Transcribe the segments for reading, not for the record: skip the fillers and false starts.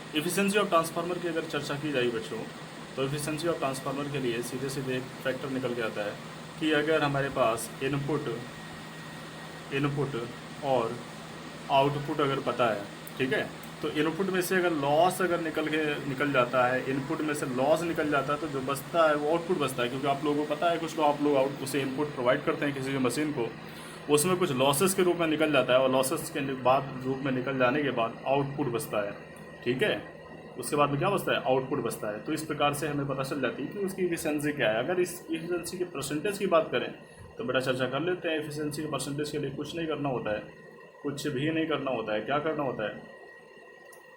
Efficiency of transformer की अगर चर्चा की जाए बच्चों, तो इफ़िशियंसी ऑफ ट्रांसफार्मर के लिए सीधे सीधे एक फैक्टर निकल के आता है कि अगर हमारे पास इनपुट इनपुट और आउटपुट अगर पता है, ठीक है, तो इनपुट में से अगर लॉस अगर निकल जाता है, इनपुट में से लॉस निकल जाता है, तो जो बचता है वो आउटपुट बचता है। क्योंकि आप लोगों को पता है, कुछ लोग आप लोग आउट उसे इनपुट प्रोवाइड करते हैं किसी भी मशीन को, उसमें कुछ लॉसेस के रूप में निकल जाता है, और लॉसेस के बाद रूप में निकल जाने के बाद आउटपुट बचता है, ठीक है। उसके बाद में क्या बचता है? आउटपुट बचता है। तो इस प्रकार से हमें पता चल जाती है कि उसकी इफिशियंसी क्या है। अगर इस इफिशियंसी के परसेंटेज की बात करें तो बेटा चर्चा कर लेते हैं। इफिशियंसी के परसेंटेज के लिए कुछ नहीं करना होता है, कुछ भी नहीं करना होता है। क्या करना होता है?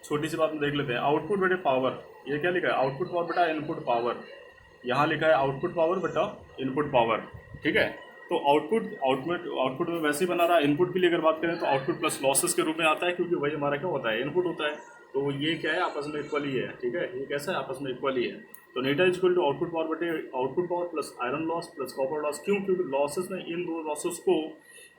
छोटी सी बात में देख लेते हैं। आउटपुट बेटे पावर, ये क्या लिखा है? आउटपुट पावर बेटा इनपुट पावर। यहाँ लिखा है आउटपुट पावर बेटा इनपुट पावर, ठीक है। तो आउटपुट में वैसे ही बना रहा है। इनपुट के लिए अगर बात करें तो आउटपुट प्लस लॉसेस के रूप में आता है, क्योंकि वही हमारा क्या होता है? इनपुट होता है। तो ये क्या है? आपस में इक्वल ही है, ठीक है। ये कैसा है? आपस में इक्वल ही है। तो eta is equal to output power बटे output power plus iron loss plus copper loss. क्यों? क्योंकि लॉसेस में इन दो लॉसेस को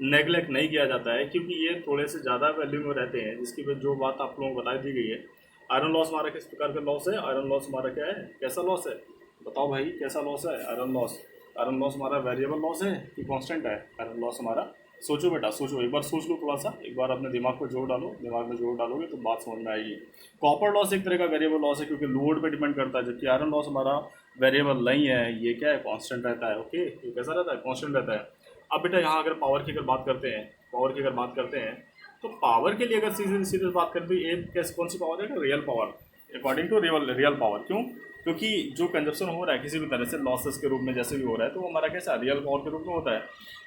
नेगलेक्ट नहीं किया जाता है, क्योंकि ये थोड़े से ज़्यादा वैल्यू में रहते हैं, जिसकी वजह जो बात आप लोगों को बता दी गई है। आयरन लॉस हमारा किस प्रकार का लॉस है? आयरन लॉस हमारा क्या है? कैसा लॉस है? बताओ भाई, कैसा लॉस है आयरन लॉस? आयरन लॉस हमारा वेरिएबल लॉस है कि कांस्टेंट है आयरन लॉस हमारा? सोचो बेटा, सोचो, एक बार सोच लो थोड़ा सा, एक बार अपने दिमाग को जोड़ डालो। दिमाग में जोड़ डालोगे तो बात समझ में आएगी। कॉपर लॉस एक तरह का वेरिएबल लॉस है, क्योंकि लोड पे डिपेंड करता है, जबकि आयरन लॉस हमारा वेरिएबल नहीं है। ये क्या है? कांस्टेंट रहता है। ओके, ये कैसा रहता है? कांस्टेंट रहता है। अब बेटा यहाँ अगर पावर की अगर बात करते हैं, तो पावर के लिए अगर सीधे सीधे बात करें तो ये कैसे, कौन सी पावर है? Real power, according to real power. क्यों? क्योंकि जो कंजप्शन हो रहा है किसी भी तरह से लॉसेस के रूप में जैसे भी हो रहा है, तो वो हमारा कैसा रियल पावर के रूप में होता है।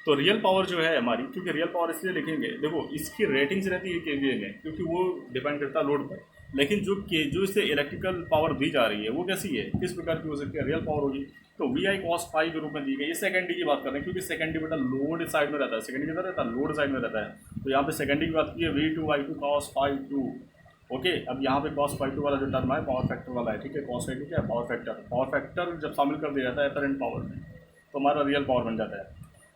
तो रियल पावर जो है हमारी, क्योंकि रियल पावर इसलिए लिखेंगे, देखो इसकी रेटिंग्स रहती है केवीए में, क्योंकि वो डिपेंड करता है लोड पर। लेकिन जो इससे इलेक्ट्रिकल पावर दी जा रही है वो कैसी है, किस प्रकार की हो सकती है? रियल पावर होगी। तो वी आई कॉस फाइव के रूप में दी गई। ये सेकेंडरी की बात कर रहे हैं, क्योंकि सेकेंडरी बेटा लोड साइड में रहता है। सेकेंडरी किधर रहता है? लोड साइड में रहता है। तो यहाँ पे सेकेंडरी की बात की है, V two I two cos phi two. Okay, अब यहाँ पे कॉस फाइव टू वाला जो टर्म है पावर फैक्टर वाला है, ठीक है। कॉस फाइव टू क्या है? Power factor. पावर फैक्टर जब शामिल कर दिया जाता है करंट पावर में, तो हमारा रियल पावर बन जाता है।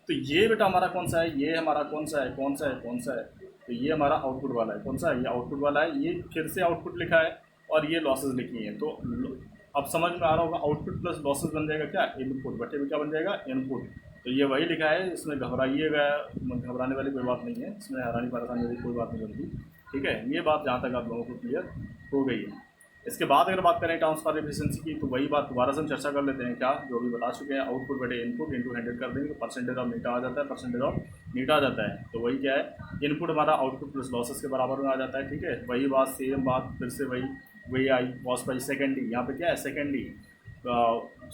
तो ये बेटा हमारा कौन सा है? ये हमारा कौन सा है? कौन सा है? तो ये हमारा आउटपुट वाला है। कौन सा है? ये आउटपुट वाला है। ये फिर से आउटपुट लिखा है और ये लॉसेस लिखी हैं। तो अब समझ में आ रहा होगा, आउटपुट प्लस लॉसेस बन जाएगा क्या? इनपुट बटे में क्या बन जाएगा? इनपुट। तो ये वही लिखा है, इसमें घबराइएगा, घबराने वाली कोई बात नहीं है, इसमें हैरानी परेशानी वाली कोई बात नहीं बनती, ठीक है। ये बात जहाँ तक आप लोगों को क्लियर हो गई है। इसके बाद अगर बात करें ट्रांसफर एफिशिएंसी की, तो वही बात दोबारा से हम चर्चा कर लेते हैं। क्या? जो अभी बता चुके हैं, आउटपुट बटे इनपुट इंटू 100 कर देंगे तो परसेंटेज ऑफ नीटा आ जाता है। परसेंटेज ऑफ नीटा आ जाता है। तो वही क्या है? इनपुट हमारा आउटपुट प्लस लॉसेस के बराबर में आ जाता है, ठीक है। वही बात, सेम बात फिर से वही आई कॉस बाई सेकेंडरी। यहाँ पे क्या है? सेकेंडरी।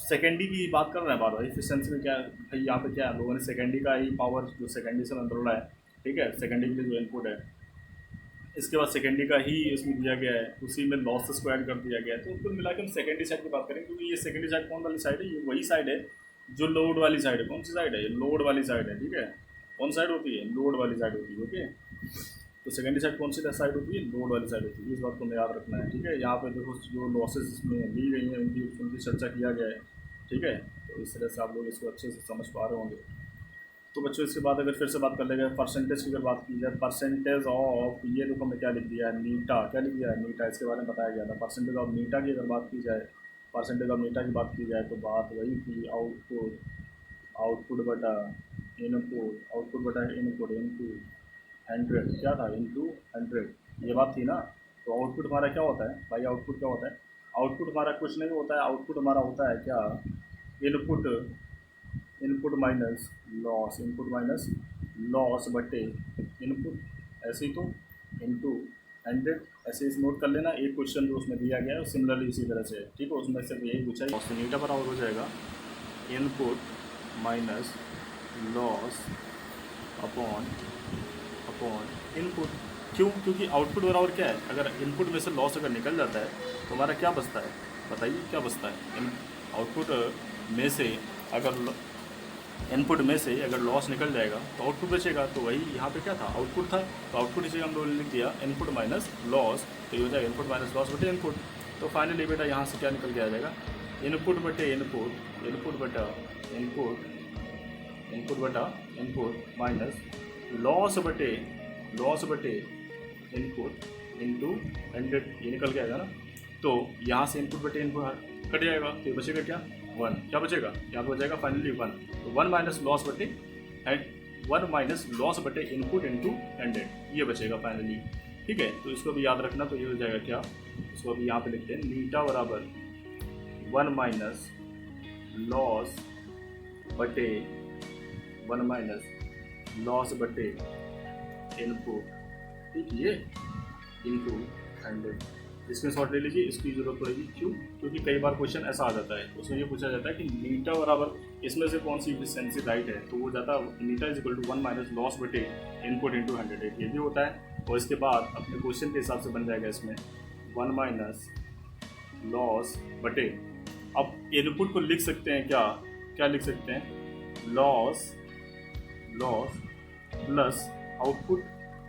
सेकेंडरी की बात कर रहे हैं बार बार। इफिशियंसी में क्या है भाई? यहाँ पे क्या है? लोगों ने सेकेंडरी का ही पावर जो सेकेंडरी से निकल रहा है, ठीक है, सेकेंडरी के लिए जो इनपुट है, इसके बाद सेकेंडरी का ही इसमें दिया गया है, उसी में लॉसेस को ऐड कर दिया गया है। तो कुल मिला के हम सेकेंडरी साइड की बात करें, क्योंकि ये सेकेंडरी साइड कौन वाली साइड है? ये वही साइड है जो लोड वाली साइड है। कौन सी साइड है? ये लोड वाली साइड है, ठीक है। कौन साइड होती है? लोड वाली साइड होती है, ओके। तो सेकेंडरी साइड कौन सी साइड होती है? लोड वाली साइड होती है। इस बात को हमें याद रखना है, ठीक है। यहाँ पे देखो जो लॉसेस इसमें ली गई हैं उनकी चर्चा किया गया है, ठीक है। तो इस तरह से आप लोग इसको अच्छे से समझ पा रहे होंगे। तो बच्चों इसके बाद अगर फिर से बात कर लेंगे परसेंटेज की, अगर बात की जाए परसेंटेज ऑफ, ये देखो हमने क्या लिख दिया है? नीटा। क्या लिख दिया है? नीटा। इसके बारे में बताया गया था। परसेंटेज ऑफ नीटा की अगर बात की जाए, परसेंटेज ऑफ नीटा की बात की जाए तो बात वही थी, आउटपुट बटा इनपुट इंटू 100। क्या था? इंटू 100। ये बात थी ना। तो आउटपुट हमारा क्या होता है भाई? आउटपुट क्या होता है? आउटपुट हमारा कुछ नहीं होता है। आउटपुट हमारा होता है क्या? इनपुट माइनस लॉस बटे इनपुट, ऐसे ही तो इंटू 100। ऐसे इस नोट कर लेना। एक क्वेश्चन जो उसमें दिया गया है सिमिलरली इसी तरह से, ठीक है, उसमें सिर्फ यही पूछा है। तो नीटा बराबर हो जाएगा input minus loss upon input. क्यों? क्योंकि आउटपुट बराबर क्या है? अगर इनपुट में से लॉस अगर निकल जाता है तो हमारा क्या बचता है? बताइए क्या बचता है? आउटपुट में से अगर इनपुट में से अगर लॉस निकल जाएगा तो आउटपुट बचेगा। तो वही यहाँ पे क्या था? आउटपुट था। तो आउटपुट इसे हम लोग लिख दिया इनपुट माइनस लॉस। तो ये हो जाएगा इनपुट माइनस लॉस बटे इनपुट। तो फाइनली बेटा यहाँ से क्या निकल के आ जाएगा? इनपुट बटे इनपुट बटा इनपुट माइनस लॉस बटे इनपुट इंटू 100, ये निकल के आएगा ना। तो यहाँ से इनपुट बटे इनपुट कट जाएगा, तो बचेगा क्या 1, क्या बचेगा यहाँ पर बचेगा फाइनली 1, तो 1 माइनस लॉस बटे 1 माइनस लॉस बटे इनपुट इंटू 100, ये बचेगा फाइनली। ठीक है, तो इसको भी याद रखना, तो ये हो जाएगा क्या, इसको अभी यहाँ पे लिखते हैं नीटा बराबर 1 माइनस लॉस बटे 1 माइनस लॉस बटे इनपुट, ठीक ये इंटू 100। इसमें शॉर्ट ले लीजिए, इसकी जरूरत पड़ेगी क्यों, क्योंकि कई बार क्वेश्चन ऐसा आ जाता है, उसमें ये पूछा जाता है कि नीटा बराबर इसमें से कौन सी इफिशिएंसी राइट है, तो वो जाता है eta is equal to 1 minus loss बटे इनपुट इंटू 100, ये भी होता है। और इसके बाद अपने क्वेश्चन के हिसाब से बन जाएगा इसमें 1 माइनस लॉस बटे, अब इनपुट को लिख सकते हैं क्या, क्या लिख सकते हैं, loss plus output,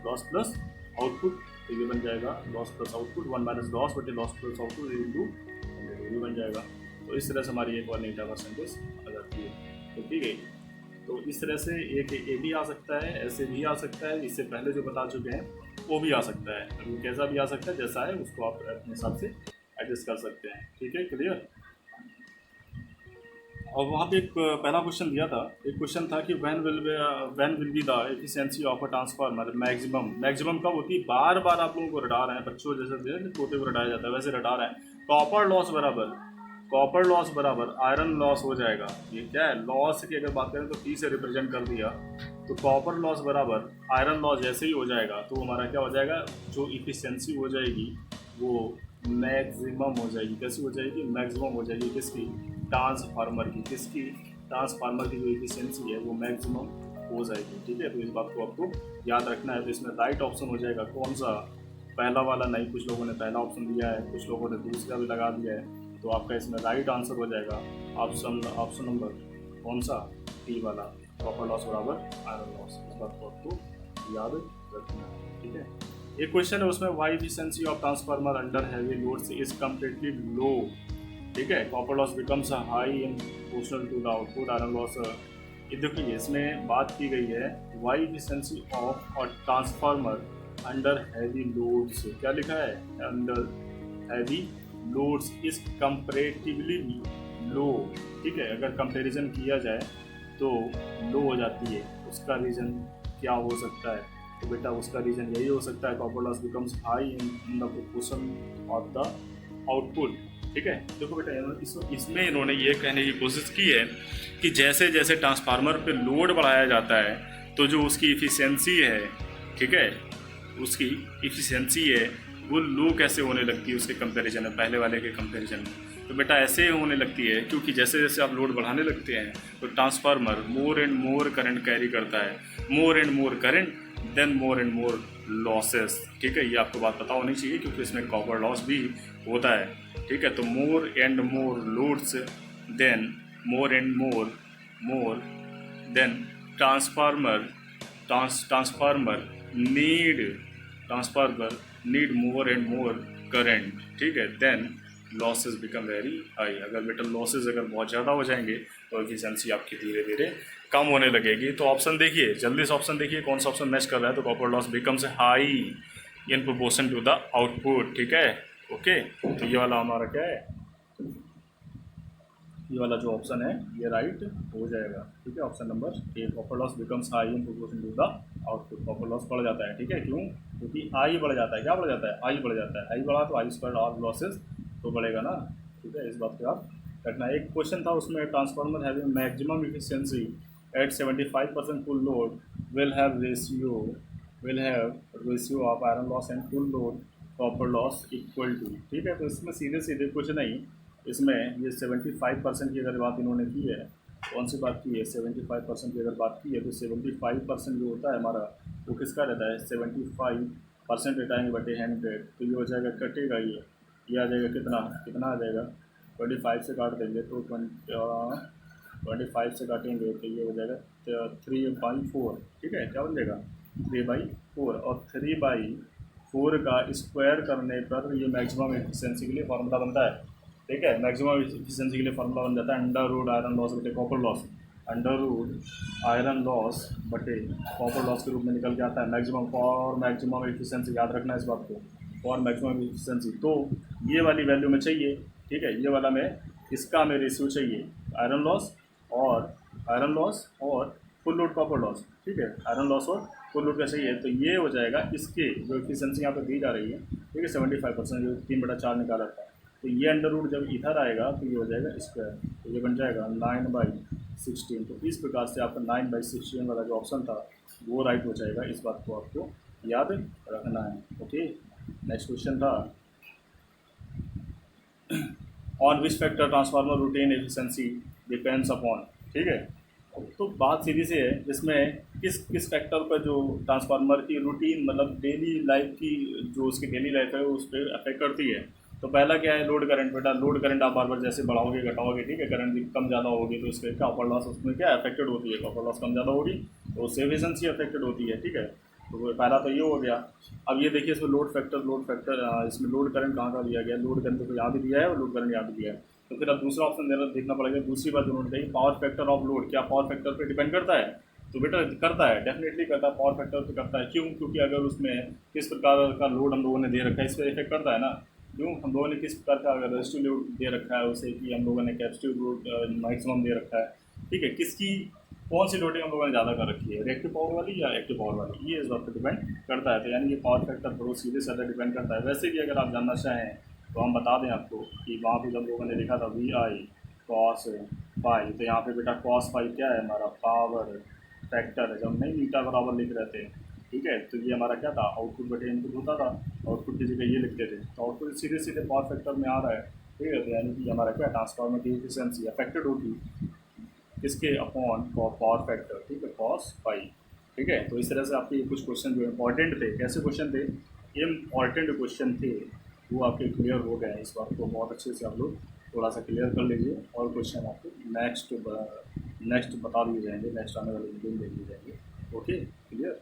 loss plus output, तो ये बन जाएगा loss plus output 1 minus loss बटे लॉस प्लस आउटपुट इंटू 100, ये बन जाएगा। तो इस तरह से हमारी एक और नीटा परसेंटेज आ जाती है। तो ठीक है, तो इस तरह से एक ए भी आ सकता है, ऐसे भी आ सकता है, इससे पहले जो बता चुके हैं वो भी आ सकता है, तो कैसा भी आ सकता है, जैसा है उसको आप अपने हिसाब से एडजस्ट कर सकते हैं। ठीक है, क्लियर। और वहाँ पे एक पहला क्वेश्चन दिया था, एक क्वेश्चन था कि when will be the efficiency of a transformer maximum कब होती है, बार बार आप लोगों को रटा रहे हैं, बच्चों जैसे तोते को रटाया जाता है वैसे रटा रहे हैं। कॉपर लॉस बराबर आयरन लॉस हो जाएगा, ये क्या है, लॉस की अगर बात करें तो टी से रिप्रेजेंट कर दिया, तो कॉपर लॉस बराबर आयरन लॉस जैसे ही हो जाएगा, तो हमारा क्या हो जाएगा, जो इफिशियंसी हो जाएगी वो मैक्सिमम हो जाएगी। कैसी हो जाएगी, मैक्सिमम हो जाएगी, किसकी, ट्रांसफार्मर की, किसकी, ट्रांसफार्मर की जो एफिशिएंसी है वो मैक्सिमम हो जाएगी। ठीक है, तो इस बात को आपको याद रखना है। तो इसमें राइट ऑप्शन हो जाएगा कौन सा, पहला वाला नहीं, कुछ लोगों ने पहला ऑप्शन दिया है, कुछ लोगों ने दूसरा भी लगा दिया है, तो आपका इसमें राइट आंसर हो जाएगा ऑप्शन नंबर कौन सा, टी वाला, कॉपर लॉस बराबर आयरन लॉस। इस बात को आपको याद रखना है। ठीक है, एक क्वेश्चन है उसमें why efficiency of transformer under heavy loads is completely low. ठीक है, copper loss becomes high in proportional to the output iron loss. ये देखिए इसमें बात की गई है वाई एफिशिएंसी ऑफ और ट्रांसफार्मर अंडर हैवी लोड्स, क्या लिखा है, under heavy loads is comparatively low. ठीक है, अगर कंपैरिजन किया जाए तो लो हो जाती है, उसका रीज़न क्या हो सकता है, तो बेटा उसका रीज़न यही हो सकता है copper loss becomes high in the proportion of the output. ठीक है, देखो बेटा इसमें इन्होंने ये कहने की कोशिश की है कि जैसे जैसे ट्रांसफार्मर पे लोड बढ़ाया जाता है तो जो उसकी इफ़िशियंसी है, ठीक है, उसकी इफ़िशियंसी है वो लो कैसे होने लगती है उसके कंपैरिजन में, पहले वाले के कंपैरिजन में। तो बेटा ऐसे होने लगती है क्योंकि जैसे जैसे आप लोड बढ़ाने लगते हैं तो transformer more and more current carry करता है, more and more current then more and more losses. ठीक है, ये आपको बात पता होनी चाहिए क्योंकि इसमें कॉपर लॉस भी होता है। ठीक है, तो more and more loads then more and more then transformer need more and more current. ठीक है, then losses become very high. अगर बेटा लॉसेस अगर बहुत ज़्यादा हो जाएंगे तो एफिशिएंसी आपकी धीरे धीरे कम होने लगेगी। तो ऑप्शन देखिए, जल्दी से ऑप्शन देखिए कौन सा ऑप्शन मैच कर रहा है, तो copper loss becomes high in proportion to the output. ठीक है, ओके, तो ये वाला हमारा क्या है, ये वाला जो ऑप्शन है ये राइट हो जाएगा। ठीक है, option number A, copper loss becomes high in proportion to the output, copper loss बढ़ जाता है। ठीक है, क्यों, क्योंकि आई बढ़ जाता है, क्या बढ़ जाता है, आई बढ़ जाता है, आई बढ़ा तो आई स्क्वायर और लॉसेस तो बढ़ेगा ना। ठीक है, इस बात पे आप रखना। एक क्वेश्चन था उसमें transformer having maximum efficiency at 75% full load will have ratio of iron loss and full load copper loss equal to. ठीक है, तो इसमें सीधे सीधे कुछ नहीं, इसमें ये 75% की अगर बात इन्होंने की है, कौन सी बात की है, 75% की अगर बात की है तो 75% जो होता है हमारा वो किसका रहता है, 75% हटाएंगे बटे 100, तो ये हो जाएगा, कटेगा ये आ जाएगा, कितना आ जाएगा, 25 से काट देंगे तो 25 से काटेंगे तो ये हो जाएगा 3/4। ठीक है, क्या बन जाएगा 3/4, और 3/4 का स्क्वायर करने पर ये मैक्सिमम एफिशिएंसी के लिए फार्मूला बनता है। ठीक है, मैक्सिमम एफिशिएंसी के लिए फार्मूला बन जाता है अंडर रूट आयरन लॉस बटे copper loss, under root iron loss बटे कॉपर लॉस के रूप में निकल के आता है मैक्सिमम। और मैक्सिमम एफिशिएंसी याद रखना है इस बात को, फॉर मैक्सिमम एफिशिएंसी। तो ये वाली वैल्यू में चाहिए, ठीक है, ये वाला में इसका हमें रेशियो चाहिए, आयरन लॉस और फुल लोड कॉपर लॉस, ठीक है, आयरन लॉस और फुल लोड का चाहिए। तो ये हो जाएगा इसके जो एफिशिएंसी यहाँ पे दी जा रही है, ठीक है, 75% जो 3/4 निकाला था। तो ये अंडर रूट जब इधर आएगा तो ये हो जाएगा स्क्वायर, तो ये बन जाएगा 9/16। तो इस प्रकार से आपका 9/16 वाला जो ऑप्शन था वो राइट हो जाएगा। इस बात को आपको याद रखना है। ओके, नेक्स्ट क्वेश्चन था on which factor transformer routine efficiency depends upon, ठीक है। तो बात सीधी सी है, इसमें किस किस फैक्टर पर जो ट्रांसफार्मर की रूटीन मतलब डेली लाइफ की जो उसकी डेली लाइफ है उस पर अफेक्ट करती है। तो पहला क्या है, लोड करंट। बेटा लोड करंट आप बार बार जैसे बढ़ाओगे घटाओगे, ठीक है, करंट कम ज़्यादा होगी तो उसके कॉपर लॉस उसमें क्या अफेक्टेड होती है, कॉपर लॉस कम ज़्यादा होगी तो उससे एफिशिएंसी अफेक्टेड होती है, ठीक है। तो वो पहला तो ये हो गया। अब ये देखिए इसमें लोड फैक्टर इसमें लोड करंट कहाँ का दिया गया, लोड करंट तो यहाँ भी दिया है और लोड करंट यहाँ भी दिया है। तो फिर अब दूसरा ऑप्शन देना देखना पड़ेगा। दूसरी बात जो नोट करिए, पावर फैक्टर ऑफ लोड, क्या पावर फैक्टर पे डिपेंड करता है? तो बेटा करता है, डेफिनेटली करता है, पावर फैक्टर पे करता है। क्यों? क्योंकि अगर उसमें किस प्रकार का लोड हम लोगों ने दे रखा है इस पर इफेक्ट करता है ना। क्यों? हम लोगों ने किस प्रकार का अगर रेजिस्टिव लोड दे रखा है उसे, कि हम लोगों ने कैपेसिटिव लोड मैक्सिमम दे रखा है, ठीक है, किसकी कौन सी लोडिंग हम लोगों ने ज़्यादा कर रखी है, रिएक्टिव पावर वाली या एक्टिव पावर वाली, ये इस बात पर डिपेंड करता है। तो यानी कि पावर फैक्टर बहुत सीधे साधा डिपेंड करता है। वैसे भी अगर आप जानना चाहें तो हम बता दें आपको कि वहाँ पे जब लोगों ने लिखा था VI कॉस फाई, तो यहाँ पे बेटा कॉस फाई क्या है, हमारा पावर फैक्टर है। जब नहीं मीटर बराबर लिख रहे थे, ठीक है, तो ये हमारा क्या था, आउटपुट बटे इनपुट होता था, आउटपुट की जगह ये लिखते थे, तो आउटपुट सीधे सीधे पावर फैक्टर में आ रहा है, ठीक है। तो यानी कि हमारा क्या ट्रांसफार्मर की एफिशिएंसी अफेक्टेड होगी किसके, अपॉन पावर फैक्टर, ठीक है, कॉस फाई, ठीक है। तो इस तरह से आपके ये कुछ क्वेश्चन जो इंपॉर्टेंट थे, कैसे क्वेश्चन थे, इम्पॉर्टेंट क्वेश्चन थे, वो आपके क्लियर हो गए हैं। इस बात को बहुत अच्छे से आप लोग थोड़ा सा क्लियर कर लीजिए, और क्वेश्चन आपको नेक्स्ट बता दिए जाएंगे, नेक्स्ट आने वाले वीडियो में दे दिए जाएंगे। Okay, clear.